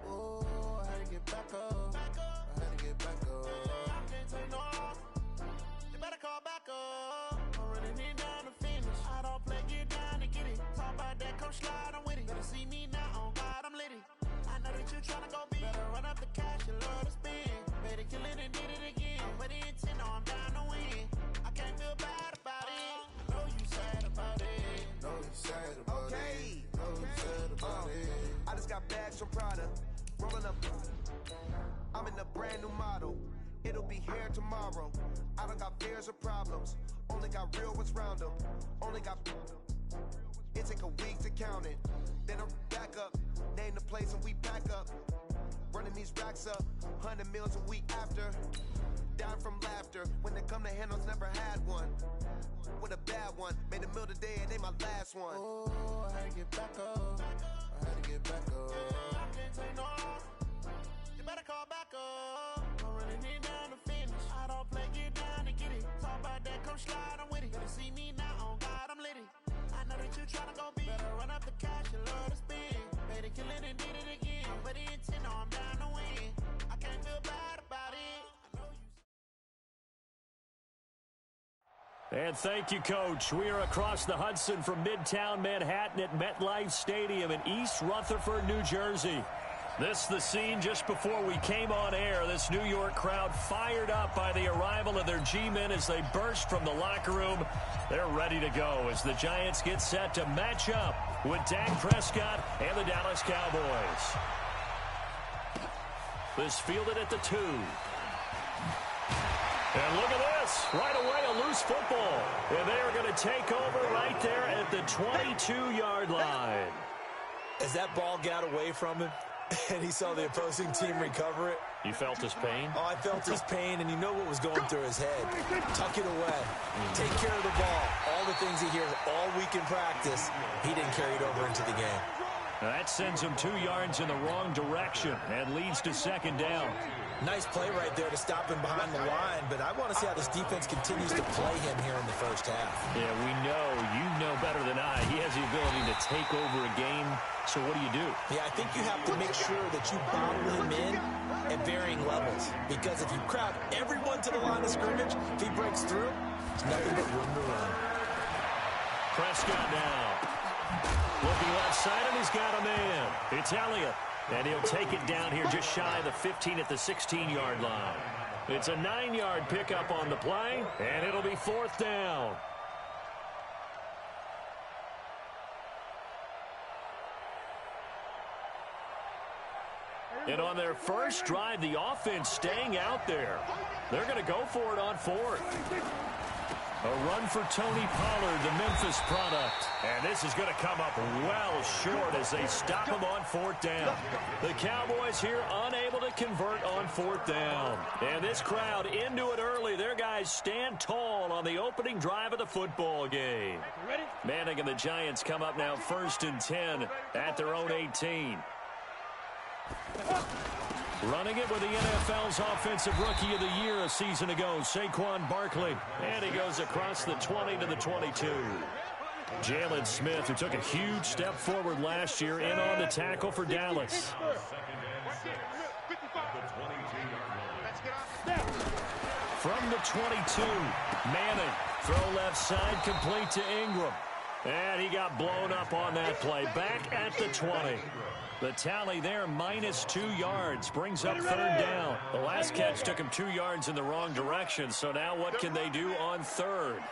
Ooh, I had to get back up. I had to get back up. I can't take no loss. You better call back up. I'm really need down to finish. I don't play, get down to get it. Talk about that, come slide, I'm with it. Better see me now, on God, I'm litty. I know that you tryna go big. Better run up the cash, you love to spin. Better kill it and did it again. But the intent, no, I'm down to win. I can't feel bad about it. I know you sad about it. Know you sad about it. Know you sad about it. I just got bags from Prada. Rolling up. I'm in a brand new model. It'll be here tomorrow. I don't got fears or problems. Only got real ones round them. Only got. It take a week to count it. Then I'm back up. Name the place and we back up. Running these racks up. 100 meals a week after. Down from laughter. When they come to handles, never had one. With a bad one. Made a meal today and they my last one. Oh, I had to get back up. I had to get back up. I can't take no loss. You better call back up. I'm really need down to finish. I don't play, get down to get it. Talk about that, come slide, I'm with it. Better see me now, on God, I'm litty. I know that you tryna go big. Better run up the cash, you love to spin. Better kill it and did it again. But the intent, no, I'm down to win. I can't feel bad about it. I know you. And thank you, Coach. We are across the Hudson from Midtown Manhattan at MetLife Stadium in East Rutherford, New Jersey. This is the scene just before we came on air. This New York crowd fired up by the arrival of their G-men as they burst from the locker room. They're ready to go as the Giants get set to match up with Dak Prescott and the Dallas Cowboys. This fielded at the 2. And look at this. Right away, a loose football. And they are going to take over right there at the 22-yard line. As that ball got away from him, and he saw the opposing team recover it. You felt his pain? Oh, I felt his pain, and you know what was going through his head. Tuck it away. Take care of the ball. All the things he hears all week in practice, he didn't carry it over into the game. That sends him 2 yards in the wrong direction and leads to second down. Nice play right there to stop him behind the line, but I want to see how this defense continues to play him here in the first half. Yeah, we know. You know better than I. He has the ability to take over a game. So what do? Yeah, I think you have to make sure that you bottle him in at varying levels. Because if you crowd everyone to the line of scrimmage, if he breaks through, there's nothing but room to run. Prescott now. Looking left side, and he's got a man. It's Elliott. And he'll take it down here just shy of the 15 at the 16-yard line. It's a 9-yard pickup on the play, and it'll be fourth down. And on their first drive, the offense staying out there. They're going to go for it on fourth. A run for Tony Pollard, the Memphis product. And this is going to come up well short as they stop him on fourth down. The Cowboys here unable to convert on fourth down. And this crowd into it early. Their guys stand tall on the opening drive of the football game. Manning and the Giants come up now 1st and 10 at their own 18. Running it with the NFL's Offensive Rookie of the Year a season ago, Saquon Barkley. And he goes across the 20 to the 22. Jalen Smith, who took a huge step forward last year, in on the tackle for Dallas. From the 22, Manning. Throw left side, complete to Ingram. And he got blown up on that play. Back at the 20. The tally there, -2 yards, brings up third down. The last catch took him 2 yards in the wrong direction, so now what can they do on third?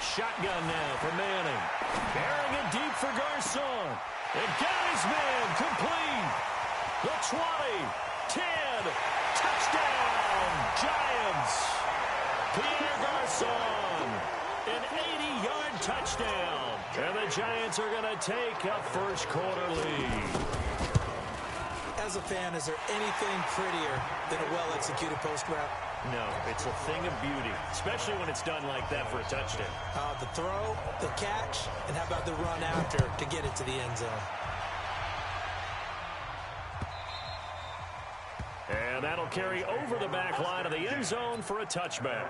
Shotgun now for Manning. Carrying it deep for Garcon. And got his man complete. The 20, 10, touchdown, Giants. Pierre Garcon, an 80-yard touchdown. And the Giants are going to take a first-quarter lead. As a fan, is there anything prettier than a well-executed post route? No, it's a thing of beauty, especially when it's done like that for a touchdown. The throw, the catch, and how about the run after to get it to the end zone? And that'll carry over the back line of the end zone for a touchback.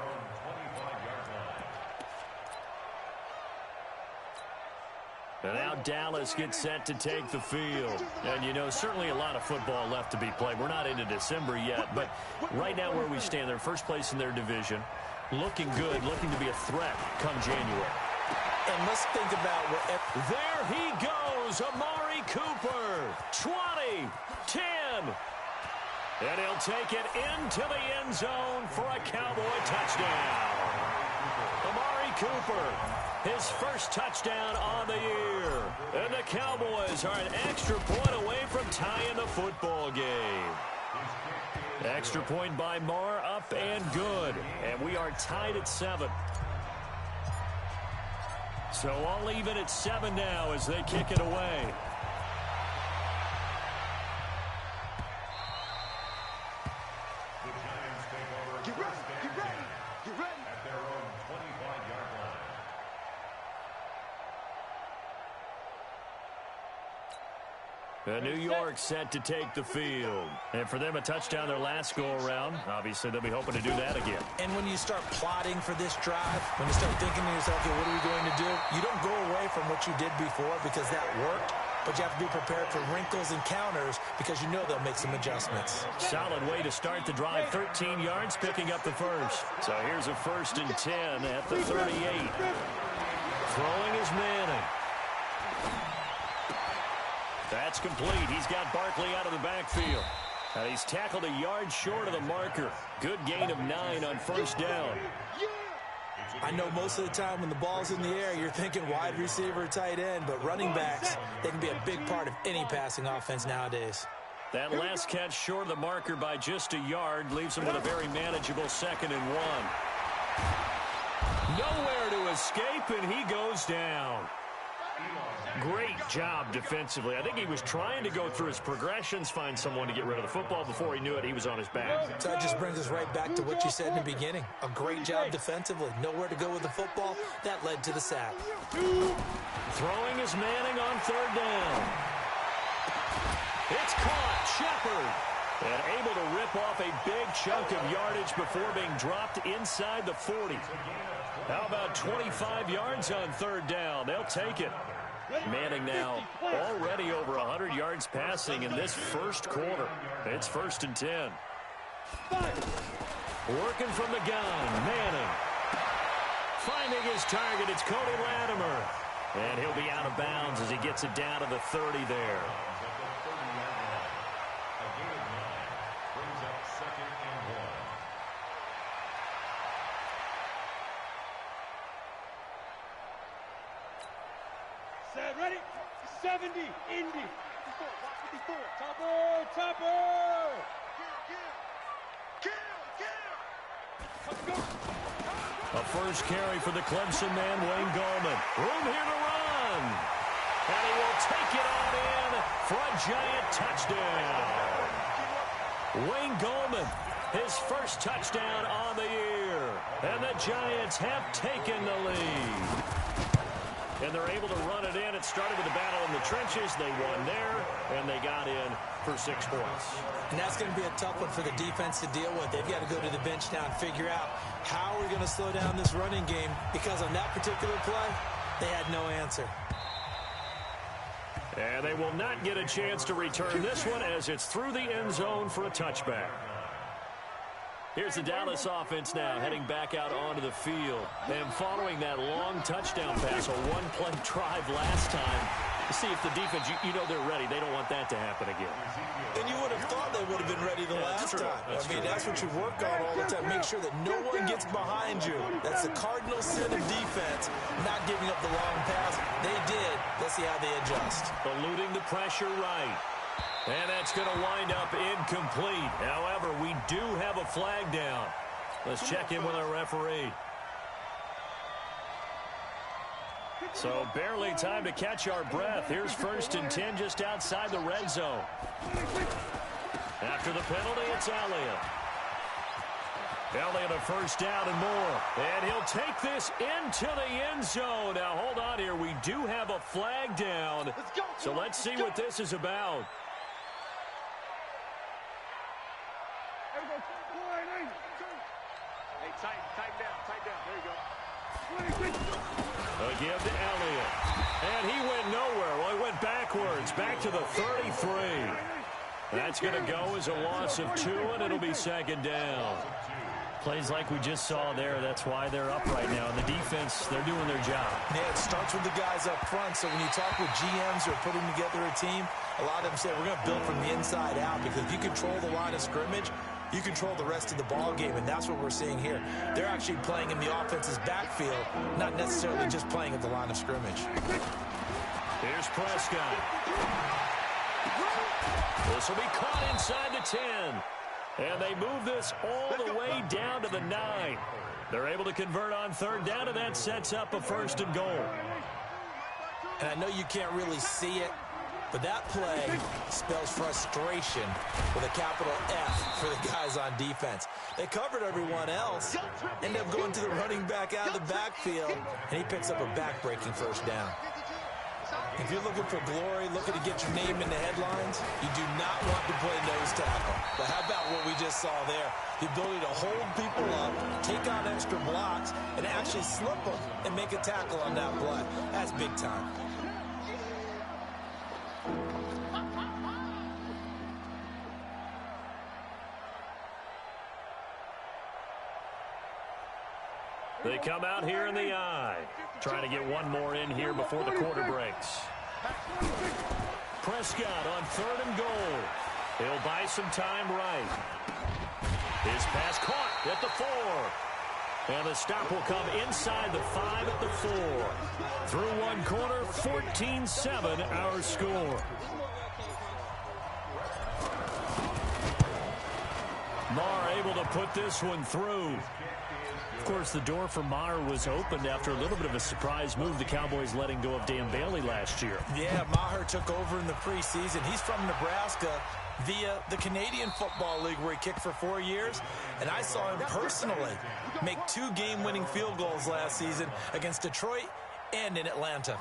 And now Dallas gets set to take the field. And, you know, certainly a lot of football left to be played. We're not into December yet, but right now where we stand, they're first place in their division. Looking good, looking to be a threat come January. And let's think about what... There he goes, Amari Cooper. 20, 10. And he'll take it into the end zone for a Cowboy touchdown. Amari Cooper, his first touchdown on the year. And the Cowboys are an extra point away from tying the football game. Extra point by Marr, up and good. And we are tied at 7. So all even at 7 now as they kick it away. New York set to take the field. And for them, a touchdown their last go-around. Obviously, they'll be hoping to do that again. And when you start plotting for this drive, when you start thinking to yourself, okay, what are we going to do? You don't go away from what you did before because that worked, but you have to be prepared for wrinkles and counters because you know they'll make some adjustments. Solid way to start the drive. 13 yards, picking up the first. So here's a 1st and 10 at the 38. Throwing is Manning. That's complete. He's got Barkley out of the backfield. He's tackled a yard short of the marker. Good gain of 9 on 1st down. I know most of the time when the ball's in the air, you're thinking wide receiver, tight end, but running backs, they can be a big part of any passing offense nowadays. That last catch short of the marker by just a yard leaves him with a very manageable 2nd and 1. Nowhere to escape, and he goes down. Great job defensively. I think he was trying to go through his progressions, find someone to get rid of the football. Before he knew it, he was on his back. So that just brings us right back to what you said in the beginning. A great job defensively. Nowhere to go with the football. That led to the sack. Throwing is Manning on 3rd down. It's caught. Shepard. And able to rip off a big chunk of yardage before being dropped inside the 40. How about 25 yards on 3rd down? They'll take it. Manning now already over 100 yards passing in this first quarter. It's 1st and 10. Working from the gun, Manning. Finding his target, it's Cody Latimer. And he'll be out of bounds as he gets it down to the 30 there. Ready? 70, Indy. 54, Topper. A first carry for the Clemson man, Wayne Gallman. Room here to run. And he will take it on in for a giant touchdown. Wayne Gallman, his first touchdown on the year. And the Giants have taken the lead. And they're able to run it in. It started with a battle in the trenches. They won there, and they got in for 6 points. And that's going to be a tough one for the defense to deal with. They've got to go to the bench now and figure out how we're going to slow down this running game, because on that particular play, they had no answer. And they will not get a chance to return this one as it's through the end zone for a touchback. Here's the Dallas offense now heading back out onto the field. And following that long touchdown pass, a one-play drive last time, to see if the defense, you know they're ready. They don't want that to happen again. And you would have thought they would have been ready the last time. That's what you work on all the time. Make sure that no one gets behind you. That's the cardinal sin of defense, not giving up the long pass. They did. Let's see how they adjust. Eluding the pressure right. And that's going to wind up incomplete. However, we do have a flag down. Let's check in with our referee. So barely time to catch our breath. Here's 1st and 10 just outside the red zone. After the penalty, it's Elliott. Elliott a first down and more. And he'll take this into the end zone. Now, hold on here. We do have a flag down. So let's see what this is about. Tighten down. There you go. A give to Elliott. And he went nowhere. Well, he went backwards, back to the 33. That's going to go as a loss of 2, and it'll be second down. Plays like we just saw there. That's why they're up right now. And the defense, they're doing their job. Yeah, it starts with the guys up front. So when you talk with GMs who are putting together a team, a lot of them say we're going to build from the inside out, because if you control the line of scrimmage, you control the rest of the ball game, and that's what we're seeing here. They're actually playing in the offense's backfield, not necessarily just playing at the line of scrimmage. Here's Prescott. This will be caught inside the 10. And they move this all the way down to the 9. They're able to convert on third down, and that sets up a 1st and goal. And I know you can't really see it, but that play spells frustration with a capital F for the guys on defense. They covered everyone else, end up going to the running back out of the backfield, and he picks up a back-breaking 1st down. If you're looking for glory, looking to get your name in the headlines, you do not want to play nose tackle. But how about what we just saw there? The ability to hold people up, take on extra blocks, and actually slip them and make a tackle on that play. That's big time. They come out here in the I. Trying to get one more in here before the quarter breaks. Prescott on 3rd and goal. He'll buy some time right. His pass caught at the 4. And the stop will come inside the 5 at the 4. Through one quarter, 14-7 our score. Marr able to put this one through. Of course, the door for Maher was opened after a little bit of a surprise move. The Cowboys letting go of Dan Bailey last year. Yeah, Maher took over in the preseason. He's from Nebraska via the Canadian Football League, where he kicked for 4 years. And I saw him personally make 2 game-winning field goals last season against Detroit and in Atlanta.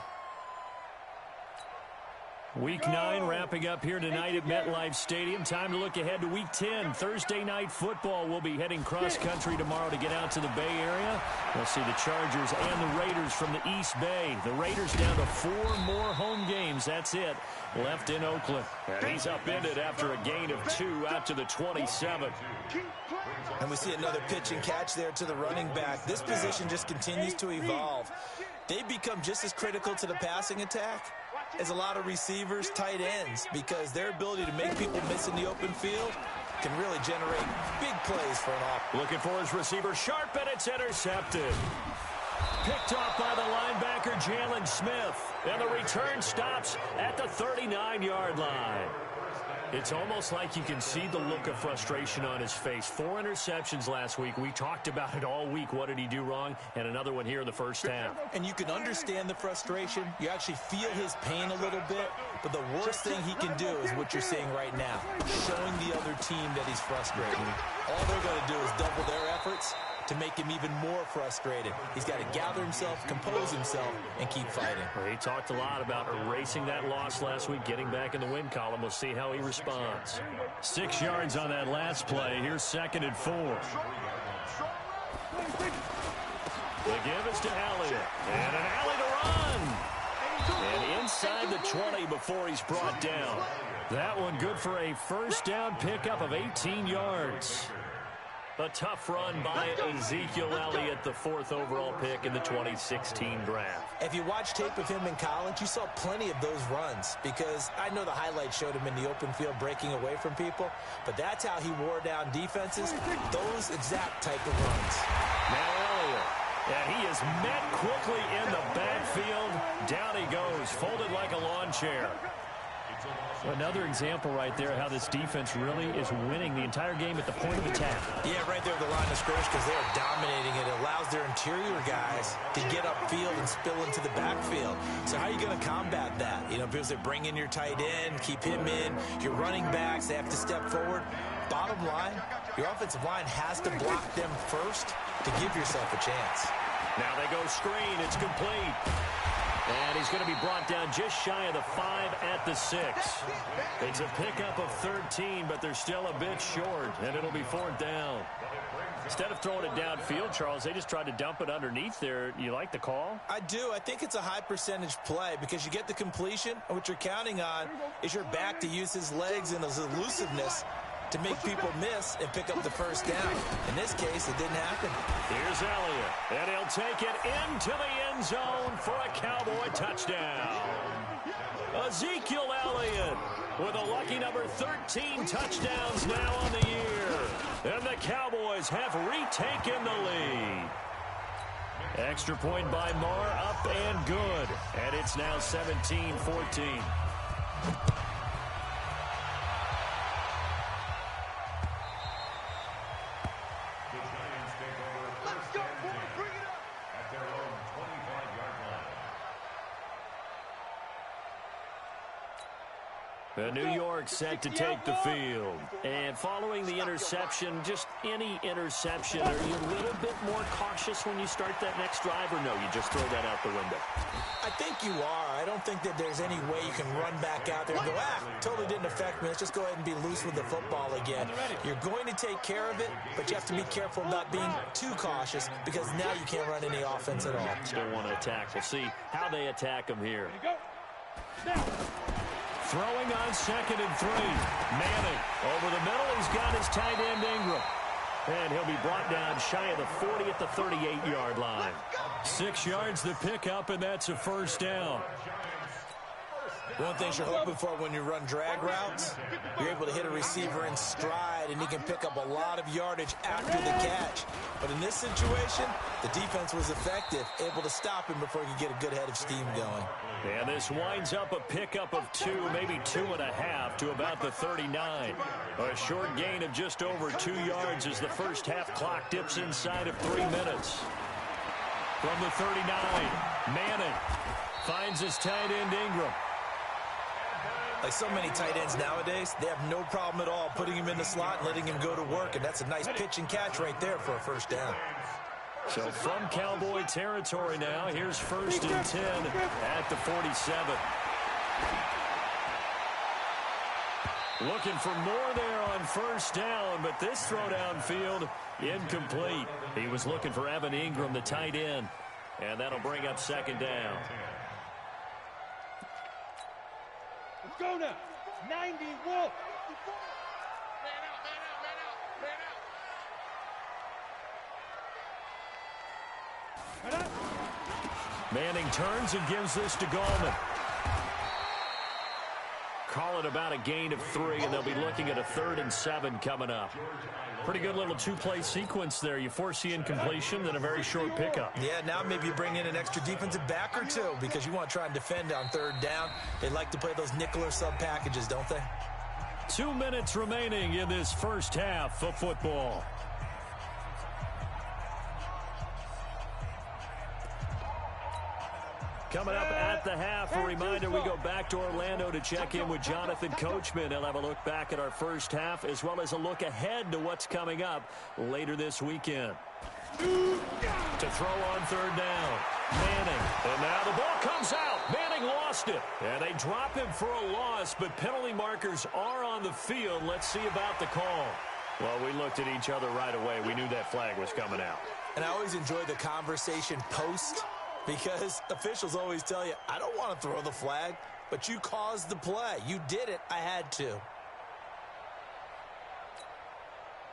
Week 9 wrapping up here tonight at MetLife Stadium. Time to look ahead to Week 10. Thursday night football. We'll be heading cross-country tomorrow to get out to the Bay Area. We'll see the Chargers and the Raiders from the East Bay. The Raiders down to 4 more home games. That's it. Left in Oakland. And he's upended after a gain of 2 out to the 27. And we see another pitch and catch there to the running back. This position just continues to evolve. They've become just as critical to the passing attack as a lot of receivers, tight ends, because their ability to make people miss in the open field can really generate big plays for an offense. Looking for his receiver, sharp, and it's intercepted. Picked off by the linebacker, Jalen Smith. And the return stops at the 39-yard line. It's almost like you can see the look of frustration on his face. 4 interceptions last week. We talked about it all week. What did he do wrong? And another one here in the first half. And you can understand the frustration. You actually feel his pain a little bit. But the worst thing he can do is what you're seeing right now, showing the other team that he's frustrated. All they're going to do is double their efforts to make him even more frustrated. He's got to gather himself, compose himself, and keep fighting. Well, he talked a lot about erasing that loss last week, getting back in the win column. We'll see how he responds. 6 yards on that last play. Here's 2nd and 4. The give is to Elliott. And an alley to run. And inside the 20 before he's brought down. That one good for a first down pickup of 18 yards. A tough run by Ezekiel Elliott, the 4th overall pick in the 2016 draft. If you watch tape of him in college, you saw plenty of those runs, because I know the highlights showed him in the open field breaking away from people, but that's how he wore down defenses, those exact type of runs. Now Elliott, and he is met quickly in the backfield. Down he goes, folded like a lawn chair. Another example right there how this defense really is winning the entire game at the point of attack. Yeah, right there at the line of scrimmage, because they are dominating it. It allows their interior guys to get upfield and spill into the backfield. So how are you going to combat that? You know, because they bring in your tight end, keep him in, your running backs, they have to step forward. Bottom line, your offensive line has to block them first to give yourself a chance. Now they go screen. It's complete. And he's going to be brought down just shy of the 5 at the 6. It's a pickup of 13, but they're still a bit short, and it'll be 4th down. Instead of throwing it downfield, Charles, they just tried to dump it underneath there. You like the call? I do. I think it's a high percentage play because you get the completion, and what you're counting on is your back to use his legs and his elusiveness to make people miss and pick up the first down. In this case, it didn't happen. Here's Elliott, and he'll take it into the end zone for a Cowboy touchdown. Ezekiel Elliott with a lucky number 13 touchdowns now on the year. And the Cowboys have retaken the lead. Extra point by Marr, up and good. And it's now 17-14. New York set to take the field. And following the interception, just any interception, are you a little bit more cautious when you start that next drive, or no, you just throw that out the window? I think you are. I don't think that there's any way you can run back out there and go, totally didn't affect me. Let's just go ahead and be loose with the football again. You're going to take care of it, but you have to be careful about being too cautious because now you can't run any offense at all. Still want to attack. We'll see how they attack them here. Throwing on 2nd and 3. Manning over the middle. He's got his tight end Ingram. And he'll be brought down shy of the 40 at the 38-yard line. 6 yards the pickup, and that's a first down. One thing you're hoping for when you run drag routes, you're able to hit a receiver in stride, and he can pick up a lot of yardage after the catch. But in this situation, the defense was effective, able to stop him before he could get a good head of steam going. And this winds up a pickup of 2, maybe 2.5 to about the 39. A short gain of just over 2 yards as the first half clock dips inside of 3 minutes. From the 39, Manning finds his tight end Ingram. Like so many tight ends nowadays, they have no problem at all putting him in the slot and letting him go to work, and that's a nice pitch and catch right there for a first down. So from Cowboy territory now, here's 1st and 10 at the 47. Looking for more there on first down, but this throw downfield incomplete. He was looking for Evan Ingram, the tight end, and that'll bring up 2nd down. Let's go now. 90, Wolf. Manning turns and gives this to Gallman. Call it about a gain of 3, and they'll be looking at a 3rd and 7 coming up. Pretty good little 2-play sequence there. You force the incompletion, then a very short pickup. Yeah, now maybe you bring in an extra defensive back or 2 because you want to try and defend on 3rd down. They like to play those nickel or sub packages, don't they? 2 minutes remaining in this first half of football. Coming up at the half, a reminder, we go back to Orlando to check in with Jonathan Coachman. He'll have a look back at our first half as well as a look ahead to what's coming up later this weekend. To throw on 3rd down, Manning. And now the ball comes out. Manning lost it. And they drop him for a loss, but penalty markers are on the field. Let's see about the call. Well, we looked at each other right away. We knew that flag was coming out. And I always enjoy the conversation post, because officials always tell you, I don't want to throw the flag, but you caused the play. You did it. I had to.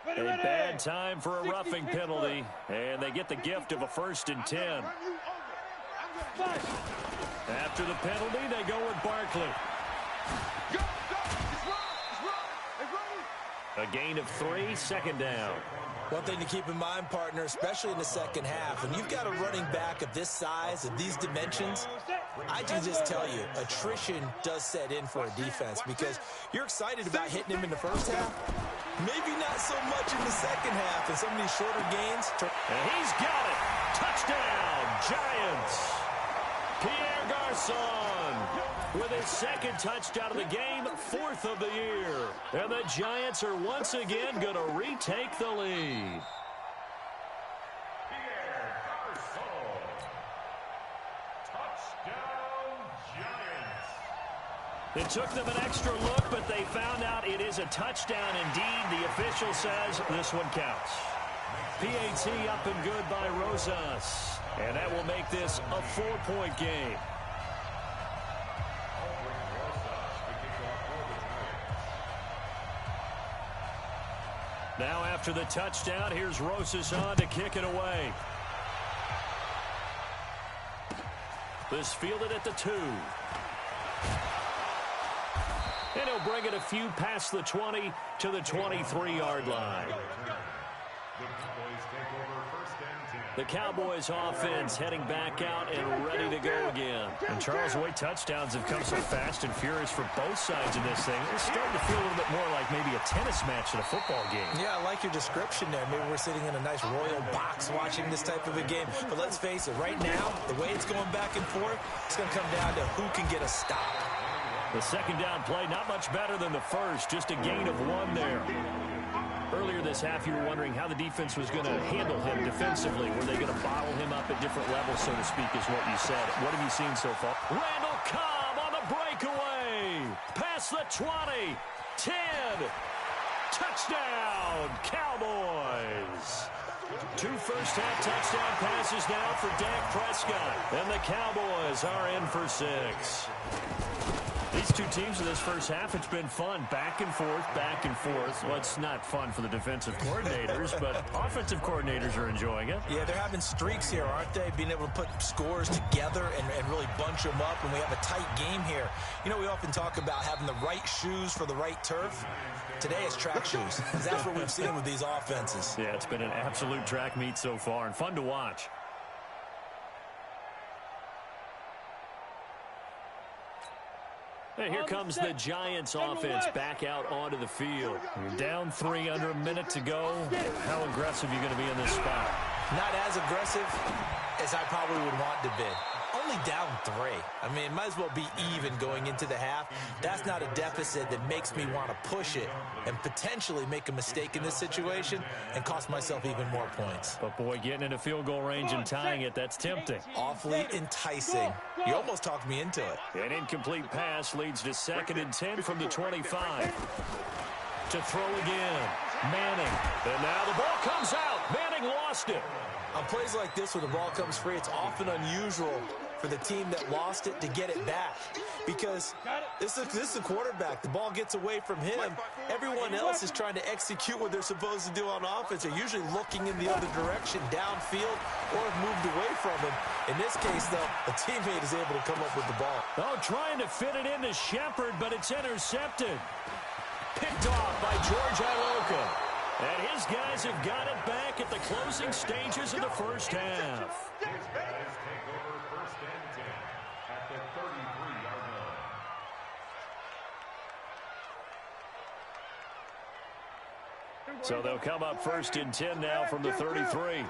A bad time for a roughing penalty, and they get the gift of a 1st and 10. After the penalty, they go with Barkley. A gain of 3, 2nd down. One thing to keep in mind, partner, especially in the second half, when you've got a running back of this size, of these dimensions, I can just tell you, attrition does set in for a defense because you're excited about hitting him in the first half. Maybe not so much in the second half, and some of these shorter gains. And he's got it. Touchdown, Giants. Pierre Garçon with his 2nd touchdown of the game, 4th of the year. And the Giants are once again going to retake the lead. Pierre Garçon. Touchdown, Giants. It took them an extra look, but they found out it is a touchdown indeed. The official says this one counts. PAT up and good by Rosas. And that will make this a 4-point game. Now after the touchdown, here's Rosas on to kick it away. This fielded at the 2. And he'll bring it a few past the 20 to the 23-yard line. The Cowboys offense heading back out and ready to go again. And Charles, the way touchdowns have come so fast and furious for both sides in this thing, it's starting to feel a little bit more like maybe a tennis match at a football game. Yeah, I like your description there. Maybe we're sitting in a nice royal box watching this type of a game. But let's face it, right now, the way it's going back and forth, it's going to come down to who can get a stop. The second down play, not much better than the first, just a gain of 1 there. Earlier this half, you were wondering how the defense was going to handle him defensively. Were they going to bottle him up at different levels, so to speak, is what you said. What have you seen so far? Randall Cobb on the breakaway. Past the 20. 10. Touchdown, Cowboys. 2 first-half touchdown passes now for Dak Prescott. And the Cowboys are in for 6. These two teams in this first half, it's been fun. Back and forth, back and forth. Well, it's not fun for the defensive coordinators, but offensive coordinators are enjoying it. Yeah, they're having streaks here, aren't they? Being able to put scores together and really bunch them up, and we have a tight game here. You know, we often talk about having the right shoes for the right turf. Today it's track shoes. That's what we've seen with these offenses. Yeah, it's been an absolute track meet so far, and fun to watch. And here comes the Giants offense back out onto the field. You're down 3 under a minute to go. How aggressive are you going to be in this spot? Not as aggressive as I probably would want to be. Only down 3. I mean, it might as well be even going into the half. That's not a deficit that makes me want to push it and potentially make a mistake in this situation and cost myself even more points. But, boy, getting into field goal range and tying it, that's tempting. Awfully enticing. You almost talked me into it. An incomplete pass leads to 2nd and 10 from the 25. To throw again. Manning. And now the ball comes out. Manning lost it. On plays like this, when the ball comes free, it's often unusual for the team that lost it to get it back. Because this is the quarterback. The ball gets away from him. Everyone else is trying to execute what they're supposed to do on offense. They're usually looking in the other direction, downfield, or have moved away from him. In this case, though, a teammate is able to come up with the ball. Oh, trying to fit it into Shepard, but it's intercepted. Picked off by George Iloka. And his guys have got it back at the closing stages of the first half. His guys take over 1st and 10 at the 33-yard line. So they'll come up 1st and 10 now from the 33.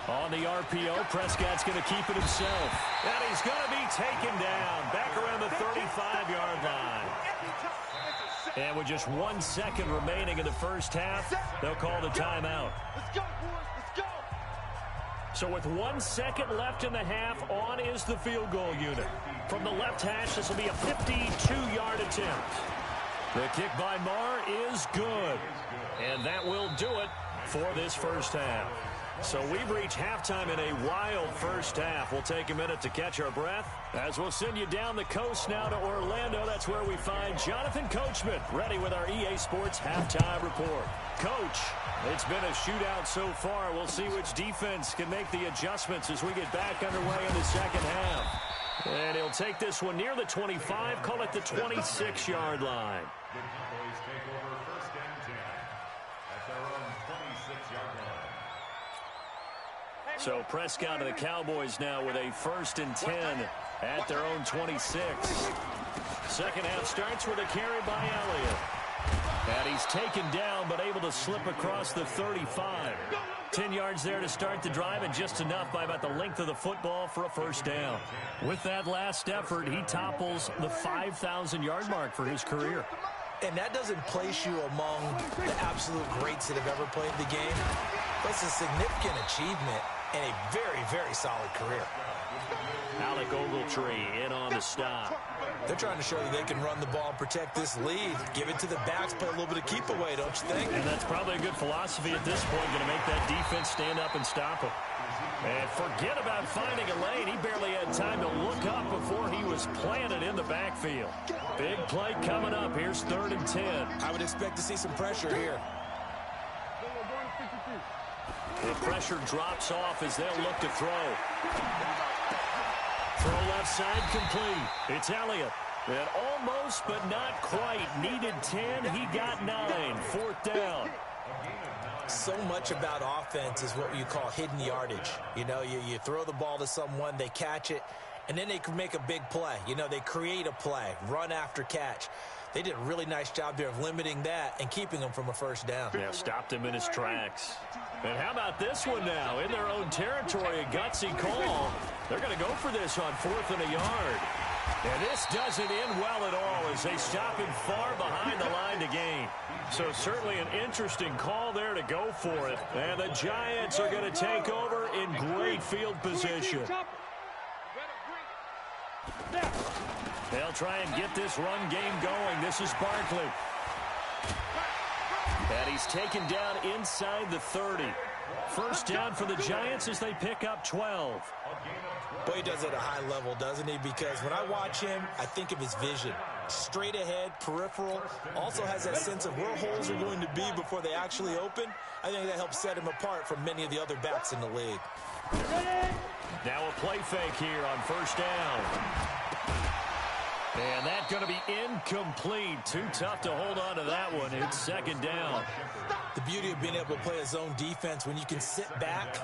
On the RPO, Prescott's going to keep it himself. And he's going to be taken down back around the 35-yard line. And with just 1 second remaining in the first half, they'll call the timeout. Let's go, boys. Let's go. So with 1 second left in the half, on is the field goal unit. From the left hash, this will be a 52-yard attempt. The kick by Marr is good. And that will do it for this first half. So we've reached halftime in a wild first half. We'll take a minute to catch our breath as we'll send you down the coast now to Orlando. That's where we find Jonathan Coachman ready with our EA Sports halftime report. Coach, it's been a shootout so far. We'll see which defense can make the adjustments as we get back underway in the second half. And he'll take this one near the 25, call it the 26-yard line. The Cowboys take over 1st and 10 at their own 26-yard line. So Prescott and the Cowboys now with a 1st and 10 at their own 26. Second half starts with a carry by Elliott. And he's taken down but able to slip across the 35. 10 yards there to start the drive and just enough by about the length of the football for a first down. With that last effort, he topples the 5,000-yard mark for his career. And that doesn't place you among the absolute greats that have ever played the game. But it's a significant achievement and a very, very solid career. Alec Ogletree in on the stop. They're trying to show that they can run the ball and protect this lead. Give it to the backs, play a little bit of keep away, don't you think? And that's probably a good philosophy at this point, going to make that defense stand up and stop him. And forget about finding a lane. He barely had time to look up before he was planted in the backfield. Big play coming up. Here's 3rd and 10. I would expect to see some pressure here. The pressure drops off as they'll look to throw. Throw left side complete. It's Elliott. And almost, but not quite. Needed 10. He got 9. 4th down. So much about offense is what you call hidden yardage. You know, you throw the ball to someone, they catch it, and then they can make a big play. You know, they create a play, run after catch. They did a really nice job there of limiting that and keeping him from a first down. Yeah, stopped him in his tracks. And how about this one now? In their own territory, a gutsy call. They're going to go for this on 4th and a yard. And this doesn't end well at all as they stop him far behind the line to gain. So certainly an interesting call there to go for it. And the Giants are going to take over in great field position. They'll try and get this run game going. This is Barkley. And he's taken down inside the 30. First down for the Giants as they pick up 12. Boy, he does it at a high level, doesn't he? Because when I watch him, I think of his vision. Straight ahead, peripheral. Also has that sense of where holes are going to be before they actually open. I think that helps set him apart from many of the other backs in the league. Now a play fake here on first down. And that's going to be incomplete. Too tough to hold on to that one. It's 2nd down. The beauty of being able to play a zone defense when you can sit back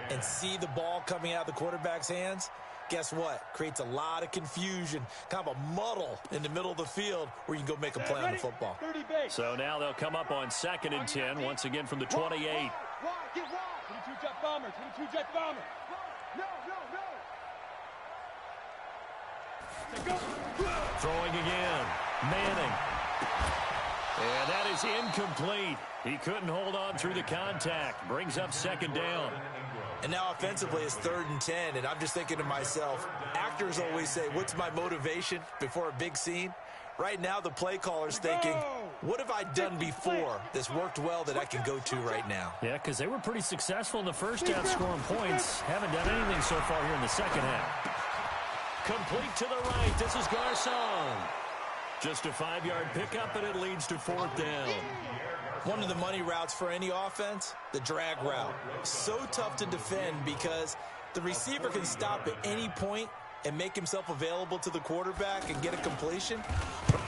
and see the ball coming out of the quarterback's hands, guess what? Creates a lot of confusion, kind of a muddle in the middle of the field where you can go make a play on the football. So now they'll come up on 2nd and 10, once again from the 28. 22 jet bomber, 22 jet bomber. Throwing again. Manning. And that is incomplete. He couldn't hold on through the contact. Brings up 2nd down. And now offensively it's 3rd and 10, and I'm just thinking to myself, actors always say, what's my motivation before a big scene? Right now the play caller's thinking, what have I done before that's worked well that I can go to right now? Yeah, because they were pretty successful in the first half scoring points. Haven't done anything so far here in the second half. Complete to the right. This is Garcon. Just a 5-yard pickup, and it leads to 4th down. One of the money routes for any offense, the drag route. So tough to defend because the receiver can stop at any point and make himself available to the quarterback and get a completion.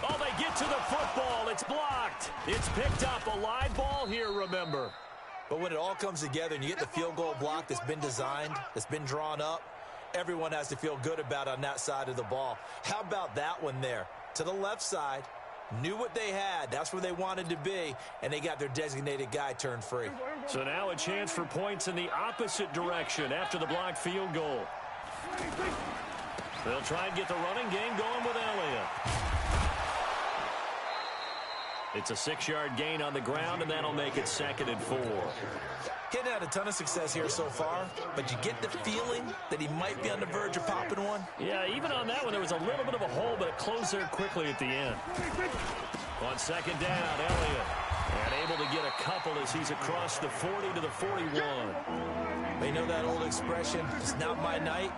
Oh, they get to the football. It's blocked. It's picked up. A live ball here, remember. But when it all comes together and you get the field goal block that's been designed, that's been drawn up, everyone has to feel good about on that side of the ball. How about that one there? To the left side, knew what they had. That's where they wanted to be, and they got their designated guy turned free. So now a chance for points in the opposite direction after the blocked field goal. They'll try and get the running game going with Elliott. It's a 6-yard gain on the ground, and that'll make it 2nd and 4. He hadn't had a ton of success here so far, but you get the feeling that he might be on the verge of popping one. Yeah, even on that one, there was a little bit of a hole, but it closed there quickly at the end. On 2nd down, Elliott. And able to get a couple as he's across the 40 to the 41. They know that old expression, it's not my night.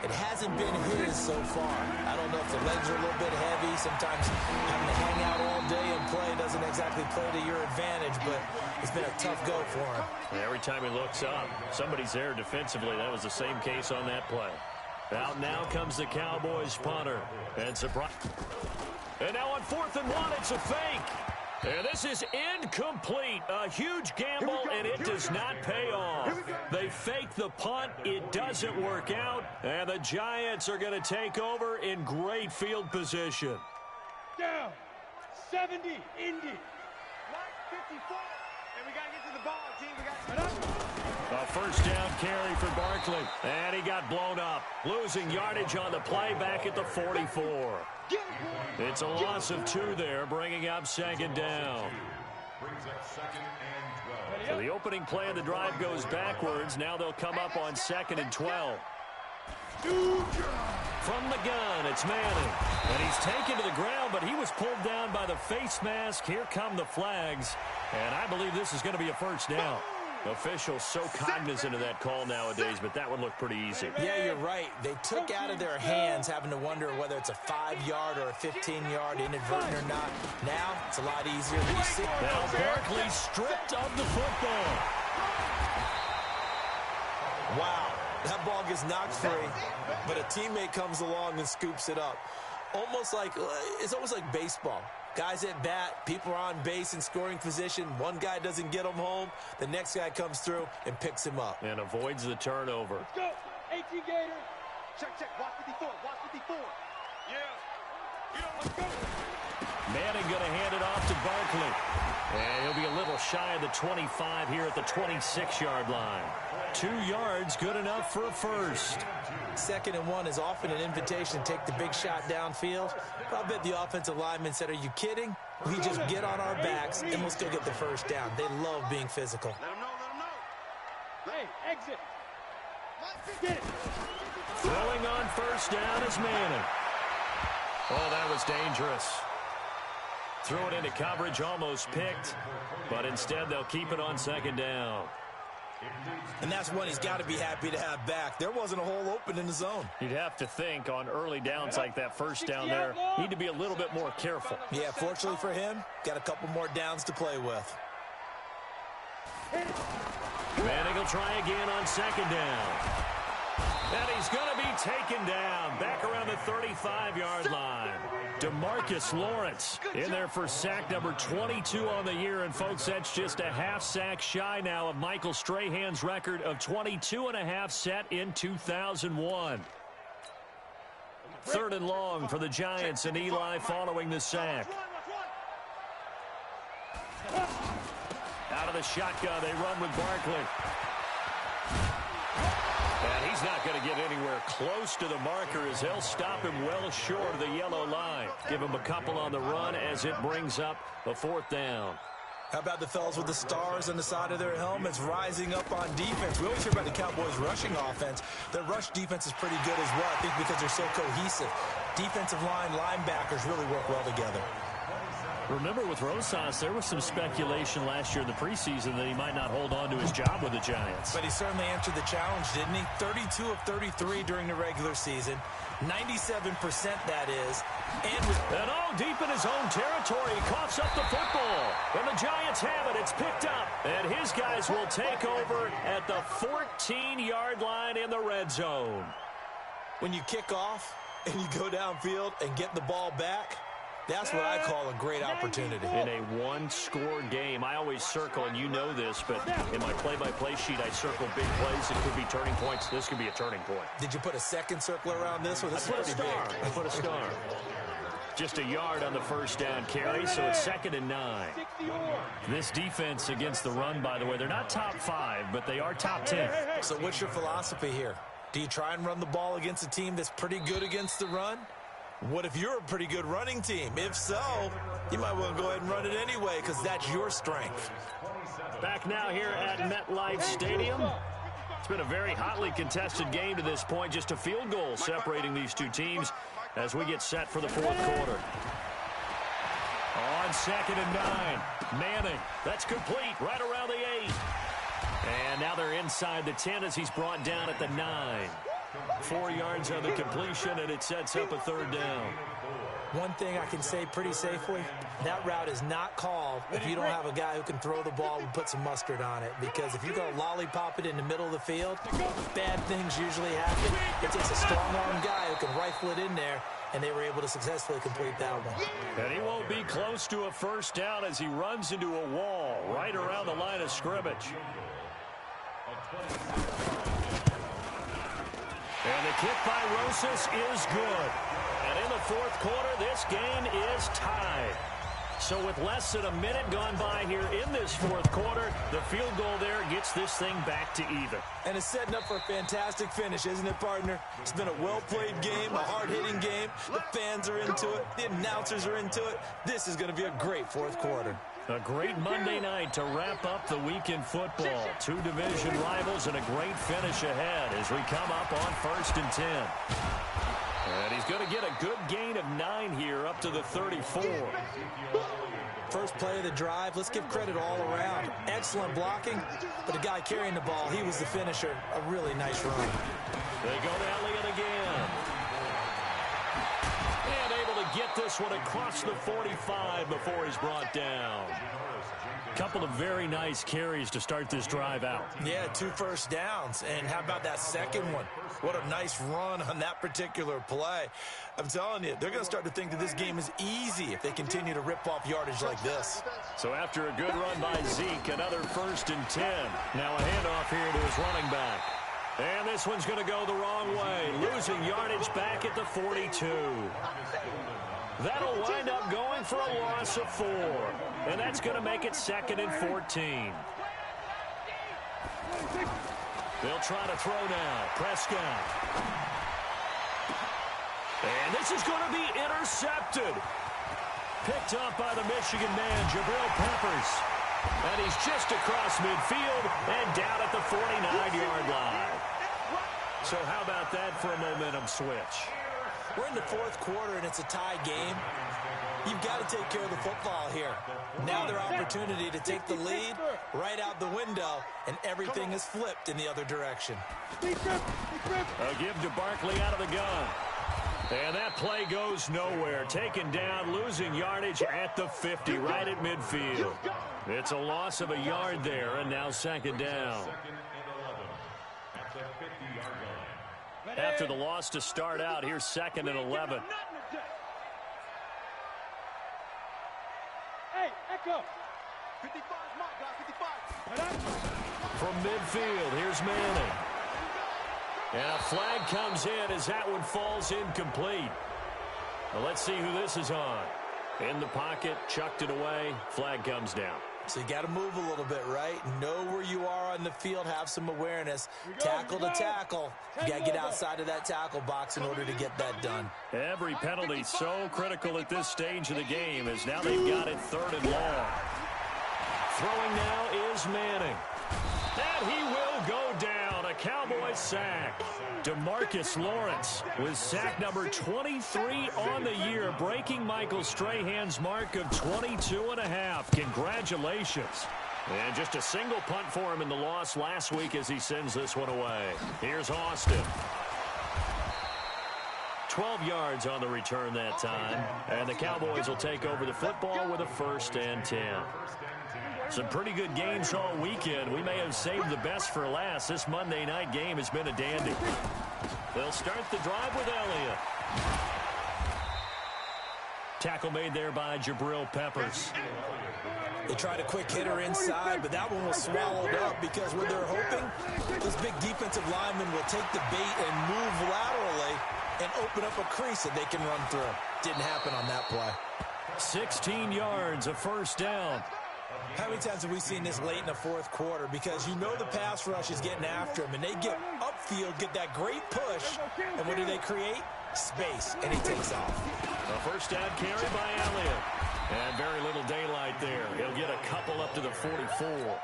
It hasn't been his so far. I don't know if the legs are a little bit heavy. Sometimes having to hang out all day and play doesn't exactly play to your advantage, but it's been a tough go for him. And every time he looks up, somebody's there defensively. That was the same case on that play. Out now comes the Cowboys punter. And surprise. And now on 4th and 1, it's a fake. And this is incomplete. A huge gamble, and it does not pay off. They fake the punt. It doesn't work out. And the Giants are going to take over in great field position. Down. 70, Indy. 54. And we got to get to the ball, team. We got to get up. A first down carry for Barkley. And he got blown up. Losing yardage on the play back at the 44. It's a loss of 2 there, bringing up 2nd down. So the opening play of the drive goes backwards. Now they'll come up on 2nd and 12. From the gun, it's Manning. And he's taken to the ground, but he was pulled down by the face mask. Here come the flags. And I believe this is going to be a first down. Officials so cognizant of that call nowadays, but that one looked pretty easy. Yeah, you're right. They took out of their hands having to wonder whether it's a 5-yard or a 15-yard, inadvertent or not. Now, it's a lot easier than you see. Now Barkley stripped of the football. Wow, that ball gets knocked free, but a teammate comes along and scoops it up. It's almost like baseball. Guys at bat, people are on base in scoring position. One guy doesn't get him home. The next guy comes through and picks him up. And avoids the turnover. Let's go. 18 Gator. Check. Watch 54. Watch 54. Yeah. Let's go. Manning going to hand it off to Barkley. And he'll be a little shy of the 25 here at the 26-yard line. 2 yards, good enough for a first. 2nd and 1 is often an invitation to take the big shot downfield. But I bet the offensive lineman said, are you kidding? We just get on our backs and let's go get the first down. They love being physical. Let him know. Hey, exit. Get it. Throwing on first down is Manning. Oh, that was dangerous. Threw it into coverage, almost picked. But instead, they'll keep it on 2nd down. And that's one he's got to be happy to have back. There wasn't a hole open in the zone. You'd have to think on early downs like that first down there, need to be a little bit more careful. Yeah, fortunately for him, got a couple more downs to play with. Manning will try again on 2nd down. And he's going to be taken down back around the 35-yard line. DeMarcus Lawrence in there for sack number 22 on the year. And, folks, that's just a half sack shy now of Michael Strahan's record of 22.5 set in 2001. 3rd and long for the Giants, and Eli following the sack. Out of the shotgun, they run with Barkley. And he's not going to get anywhere close to the marker as they'll stop him well short of the yellow line. Give him a couple on the run as it brings up a 4th down. How about the fellas with the stars on the side of their helmets rising up on defense? We always hear about the Cowboys' rushing offense. Their rush defense is pretty good as well, I think, because they're so cohesive. Defensive line, linebackers really work well together. Remember, with Rosas, there was some speculation last year in the preseason that he might not hold on to his job with the Giants. But he certainly answered the challenge, didn't he? 32 of 33 during the regular season. 97% that is. And all deep in his own territory, he coughs up the football. And the Giants have it. It's picked up. And his guys will take over at the 14-yard line in the red zone. When you kick off and you go downfield and get the ball back, that's what I call a great opportunity. In a one-score game, I always circle, and you know this, but in my play-by-play sheet, I circle big plays. It could be turning points. This could be a turning point. Did you put a second circle around this one? This I put a star. I put a star. Just a yard on the first down carry, so it's 2nd and 9. This defense against the run, by the way, they're not top 5, but they are top 10. So what's your philosophy here? Do you try and run the ball against a team that's pretty good against the run? What if you're a pretty good running team? If so, you might want to go ahead and run it anyway because that's your strength. Back now here at MetLife Stadium. It's been a very hotly contested game to this point. Just a field goal separating these two teams as we get set for the 4th quarter. On 2nd and 9. Manning. That's complete right around the 8. And now they're inside the 10 as he's brought down at the 9. 4 yards on the completion, and it sets up a 3rd down. One thing I can say pretty safely, that route is not called if you don't have a guy who can throw the ball and put some mustard on it. Because if you're going to lollipop it in the middle of the field, bad things usually happen. It takes a strong-arm guy who can rifle it in there, and they were able to successfully complete that one. And he won't be close to a first down as he runs into a wall right around the line of scrimmage. And the kick by Rosas is good. And in the 4th quarter, this game is tied. So with less than a minute gone by here in this 4th quarter, the field goal there gets this thing back to even. And it's setting up for a fantastic finish, isn't it, partner? It's been a well-played game, a hard-hitting game. The fans are into it. The announcers are into it. This is going to be a great 4th quarter. A great Monday night to wrap up the week in football. Two division rivals and a great finish ahead as we come up on 1st and 10. And he's going to get a good gain of 9 here up to the 34. First play of the drive, let's give credit all around. Excellent blocking, but the guy carrying the ball, he was the finisher. A really nice run. They go to Elliott again. And able to get this one across the 45 before he's brought down. Couple of very nice carries to start this drive out. Yeah, 2 first downs. And how about that second one? What a nice run on that particular play. I'm telling you, they're going to start to think that this game is easy if they continue to rip off yardage like this. So after a good run by Zeke, another 1st and 10. Now a handoff here to his running back. And this one's going to go the wrong way, losing yardage back at the 42. That'll wind up going for a loss of 4. And that's going to make it 2nd and 14. They'll try to throw now. Prescott. And this is going to be intercepted. Picked up by the Michigan man, Jabril Peppers. And he's just across midfield and down at the 49-yard line. So how about that for a momentum switch? We're in the 4th quarter, and it's a tie game. You've got to take care of the football here. Now their opportunity to take the lead right out the window, and everything is flipped in the other direction. A give to Barkley out of the gun. And that play goes nowhere. Taken down, losing yardage at the 50, right at midfield. It's a loss of a yard there, and now 2nd down. After the loss to start out, here's 2nd and 11. Hey, Echo. 55, my guy, 55. From midfield, here's Manning. And a flag comes in as that one falls incomplete. Well, let's see who this is on. In the pocket, chucked it away, flag comes down. So you got to move a little bit, right? Know where you are on the field, have some awareness. Tackle to tackle. You got to get outside of that tackle box in order to get that done. Every penalty so critical at this stage of the game as now they've got it 3rd and long. Throwing now is Manning. And he will go down. A Cowboy sack. DeMarcus Lawrence with sack number 23 on the year, breaking Michael Strahan's mark of 22.5. Congratulations. And just a single punt for him in the loss last week as he sends this one away. Here's Austin. 12 yards on the return that time. And the Cowboys will take over the football with a 1st and 10. Some pretty good games all weekend. We may have saved the best for last. This Monday night game has been a dandy. They'll start the drive with Elliott. Tackle made there by Jabril Peppers. They tried a quick hitter inside, but that one was swallowed up because what they're hoping, this big defensive lineman will take the bait and move laterally and open up a crease that they can run through. Didn't happen on that play. 16 yards, a 1st down. How many times have we seen this late in the 4th quarter? Because you know the pass rush is getting after him, and they get upfield, get that great push, and what do they create? Space, and he takes off. A 1st down carry by Elliott. And very little daylight there. He'll get a couple up to the 44.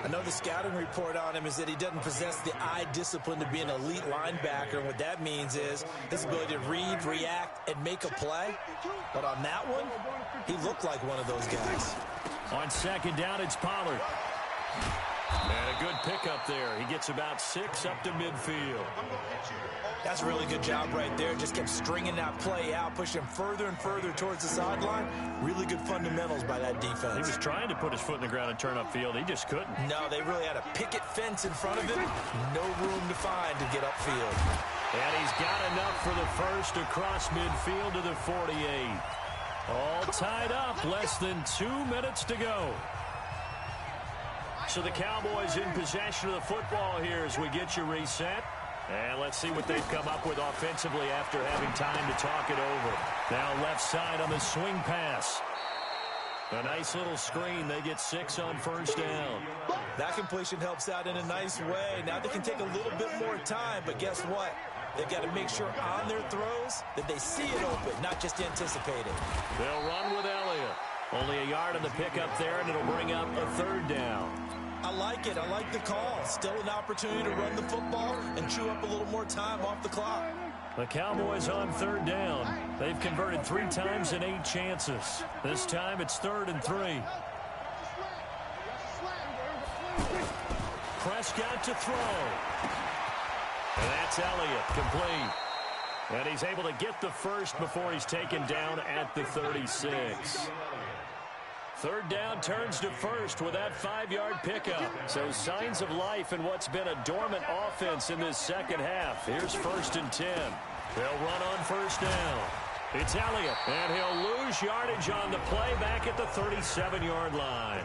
I know the scouting report on him is that he doesn't possess the eye discipline to be an elite linebacker, and what that means is his ability to read, react, and make a play. But on that one, he looked like one of those guys. On 2nd down, it's Pollard. And a good pickup there. He gets about 6 up to midfield. That's a really good job right there. Just kept stringing that play out, pushing him further and further towards the sideline. Really good fundamentals by that defense. He was trying to put his foot in the ground and turn upfield. He just couldn't. No, they really had a picket fence in front of him. No room to find to get upfield. And he's got enough for the 1st across midfield to the 48. All tied up. Less than 2 minutes to go. So the Cowboys in possession of the football here as we get you reset. And let's see what they've come up with offensively after having time to talk it over. Now left side on the swing pass. A nice little screen. They get 6 on 1st down. That completion helps out in a nice way. Now they can take a little bit more time, but guess what? They've got to make sure on their throws that they see it open, not just anticipate it. They'll run with Elliott. Only a yard on the pickup there, and it'll bring up a third down. I like it. I like the call. Still an opportunity to run the football and chew up a little more time off the clock. The Cowboys on third down. They've converted 3 times in 8 chances. This time it's 3rd and 3. Prescott to throw. And that's Elliott, complete. And he's able to get the first before he's taken down at the 36. Third down turns to first with that 5-yard pickup. So signs of life in what's been a dormant offense in this second half. Here's 1st and 10. They'll run on first down. It's Elliott, and he'll lose yardage on the play back at the 37-yard line.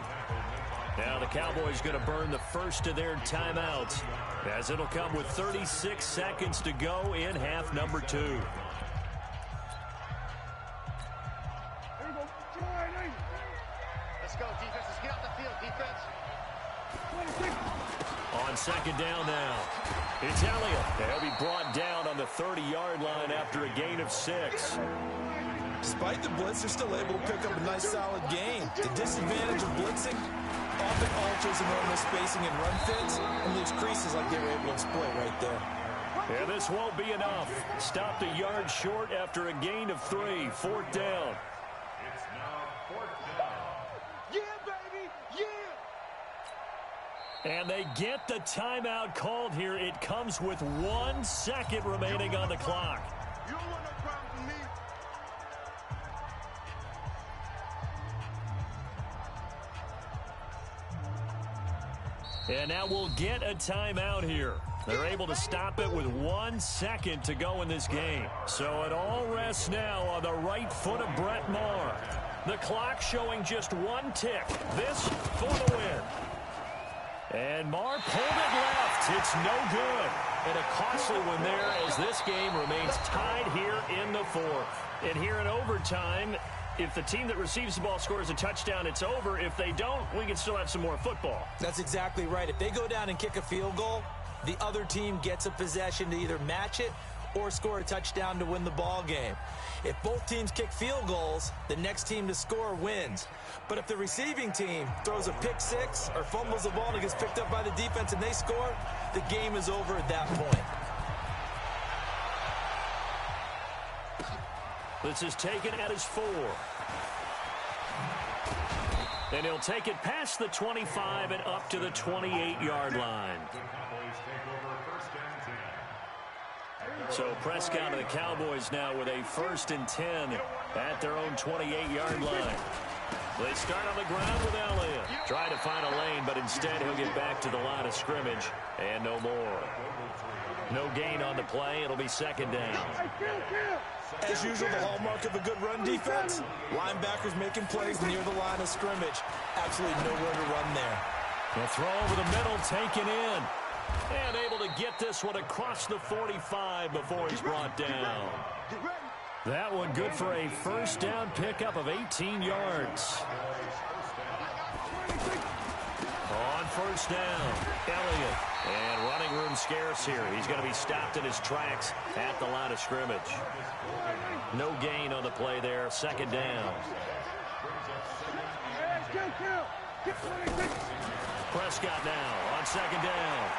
Now the Cowboys going to burn the first of their timeouts, as it'll come with 36 seconds to go in half number 2. Let's go, defense. Let's get out the field, defense. On second down now, it's Elliott. He'll be brought down on the 30-yard line after a gain of 6. Despite the blitz, they're still able to pick up a nice, solid gain. The disadvantage of blitzing often alters the normal spacing and run fits and leaves creases like they were able to exploit right there. Yeah, this won't be enough. Stopped a yard short after a gain of 3. 4th down. It's now 4th down. Yeah, baby, yeah. And they get the timeout called here. It comes with 1 second remaining on the clock. You don't want no problem with me. And now we'll get a timeout here. They're able to stop it with 1 second to go in this game. So it all rests now on the right foot of Brett Maher. The clock showing just 1 tick. This for the win. And Maher pulled it left. It's no good. And a costly one there as this game remains tied here in the 4th. And here in overtime, if the team that receives the ball scores a touchdown, it's over. If they don't, we can still have some more football. That's exactly right. If they go down and kick a field goal, the other team gets a possession to either match it or score a touchdown to win the ball game. If both teams kick field goals, the next team to score wins. But if the receiving team throws a pick 6 or fumbles the ball and it gets picked up by the defense and they score, the game is over at that point. This is taken at his 4. And he'll take it past the 25 and up to the 28-yard line. So Prescott and the Cowboys now with a 1st and 10 at their own 28-yard line. They start on the ground with Elliott. Trying to find a lane, but instead he'll get back to the line of scrimmage. And no more. No gain on the play. It'll be 2nd down. As usual, the hallmark of a good run defense, linebackers making plays near the line of scrimmage. Absolutely nowhere to run there. The throw over the middle taken in. And able to get this one across the 45 before he's brought down. That one good for a 1st down pickup of 18 yards. On 1st down, Elliott. And running room scarce here. He's going to be stopped in his tracks at the line of scrimmage. No gain on the play there. 2nd down. Prescott now on 2nd down.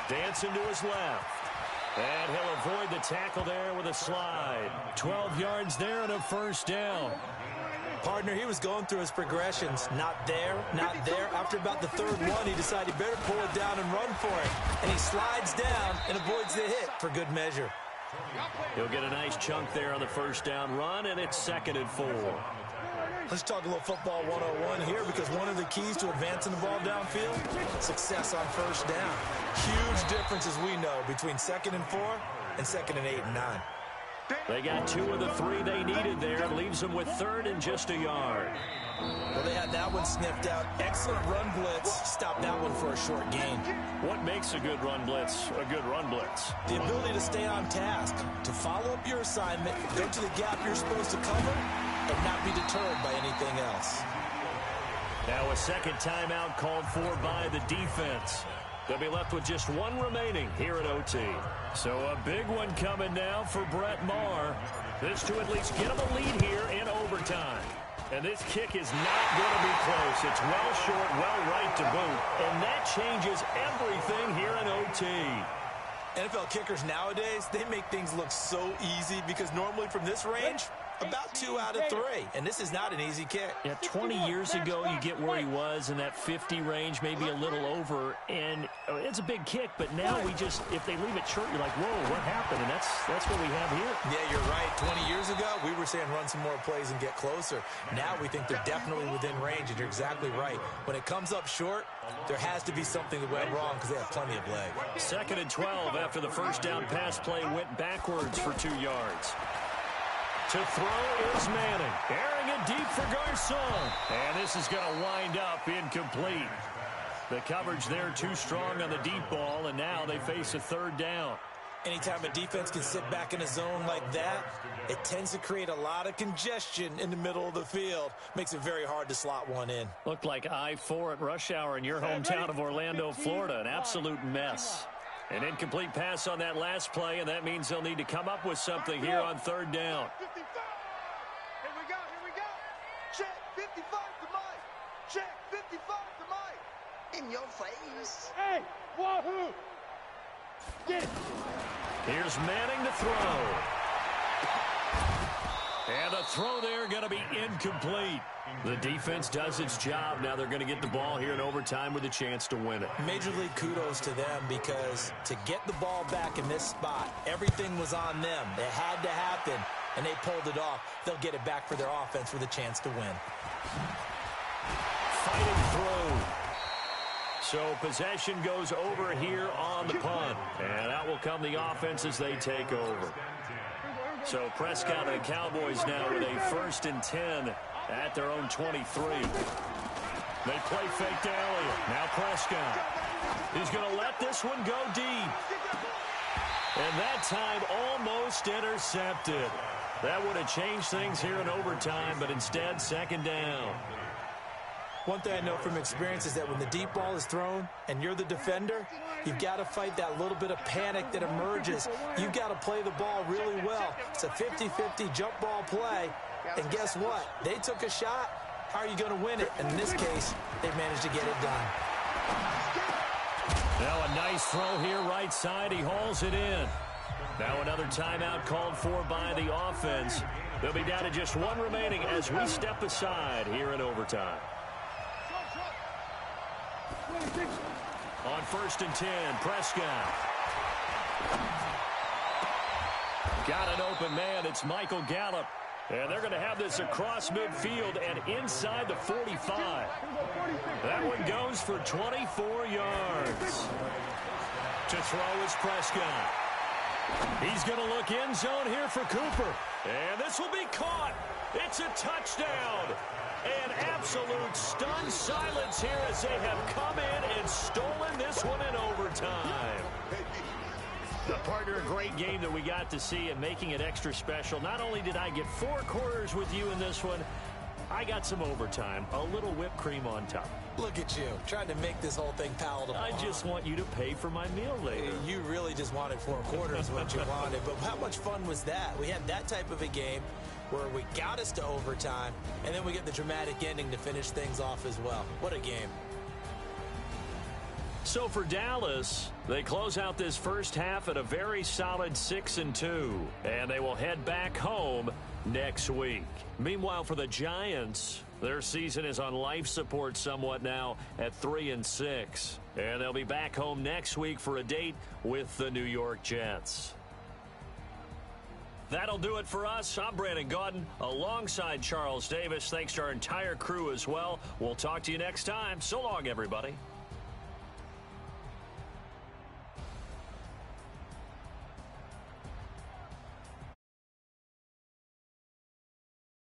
Dancing to his left. And he'll avoid the tackle there with a slide. 12 yards there and a 1st down. Partner, he was going through his progressions. Not there, not there. After about the 3rd one, he decided he better pull it down and run for it. And he slides down and avoids the hit for good measure. He'll get a nice chunk there on the 1st down run, and it's 2nd and 4. Let's talk a little football 101 here, because one of the keys to advancing the ball downfield, success on 1st down. Huge difference, as we know, between 2nd and 4 and 2nd and 8 and 9. They got 2 of the 3 they needed there. Leaves them with 3rd and just a yard. Well, they had that one sniffed out. Excellent run blitz. Stopped that one for a short gain. What makes a good run blitz a good run blitz? The ability to stay on task, to follow up your assignment, go to the gap you're supposed to cover, and not be deterred by anything else. Now a 2nd timeout called for by the defense. They'll be left with just one remaining here at OT. So a big one coming now for Brett Maher. This to at least get him a lead here in overtime. And this kick is not going to be close. It's well short, well right to boot. And that changes everything here in OT. NFL kickers nowadays, they make things look so easy because normally from this range, about 2 out of 3. And this is not an easy kick. Yeah, 20 years ago, you get where he was in that 50 range, maybe a little over. And it's a big kick, but now we just, if they leave it short, you're like, whoa, what happened? And that's what we have here. Yeah, you're right. 20 years ago, we were saying run some more plays and get closer. Now we think they're definitely within range, and you're exactly right. When it comes up short, there has to be something that went wrong because they have plenty of leg. 2nd and 12 after the first down pass play went backwards for 2 yards. To throw is Manning. Airing it deep for Garcon. And this is going to wind up incomplete. The coverage there too strong on the deep ball, and now they face a 3rd down. Anytime a defense can sit back in a zone like that, it tends to create a lot of congestion in the middle of the field. Makes it very hard to slot one in. Looked like I-4 at rush hour in your hometown of Orlando, Florida. An absolute mess. An incomplete pass on that last play, and that means they'll need to come up with something here on 3rd down. Here we go. Check 55 to Mike. Check 55 to Mike. In your face. Hey, wahoo! Get it. Here's Manning to throw. And the throw there going to be incomplete. The defense does its job. Now they're going to get the ball here in overtime with a chance to win it. Major League kudos to them because to get the ball back in this spot, everything was on them. It had to happen, and they pulled it off. They'll get it back for their offense with a chance to win. Fighting through. So possession goes over here on the punt. And out will come the offense as they take over. So Prescott and the Cowboys now with a 1st and 10 at their own 23. They play fake to Elliott. Now Prescott. He's going to let this one go deep. And that time almost intercepted. That would have changed things here in overtime, but instead 2nd down. One thing I know from experience is that when the deep ball is thrown and you're the defender, you've got to fight that little bit of panic that emerges. You've got to play the ball really well. It's a 50-50 jump ball play. And guess what? They took a shot. How are you going to win it? And in this case, they managed to get it done. Now a nice throw here right side. He hauls it in. Now another timeout called for by the offense. They'll be down to just one remaining as we step aside here in overtime. On 1st and 10, Prescott. Got an open man. It's Michael Gallup. And they're going to have this across midfield and inside the 45. That one goes for 24 yards. To throw is Prescott. He's going to look end zone here for Cooper. And this will be caught. It's a touchdown. An absolute stunned silence here as they have come in and stolen this one in overtime. Partner, a great game that we got to see and making it extra special. Not only did I get 4 quarters with you in this one, I got some overtime, a little whipped cream on top. Look at you, trying to make this whole thing palatable. I just want you to pay for my meal later. You really just wanted 4 quarters what you wanted, but how much fun was that? We had that type of a game where we got us to overtime, and then we get the dramatic ending to finish things off as well. What a game. So for Dallas, they close out this first half at a very solid 6-2, and they will head back home next week. Meanwhile, for the Giants, their season is on life support somewhat now at 3-6, and they'll be back home next week for a date with the New York Jets. That'll do it for us. I'm Brandon Gaudin alongside Charles Davis. Thanks to our entire crew as well. We'll talk to you next time. So long, everybody.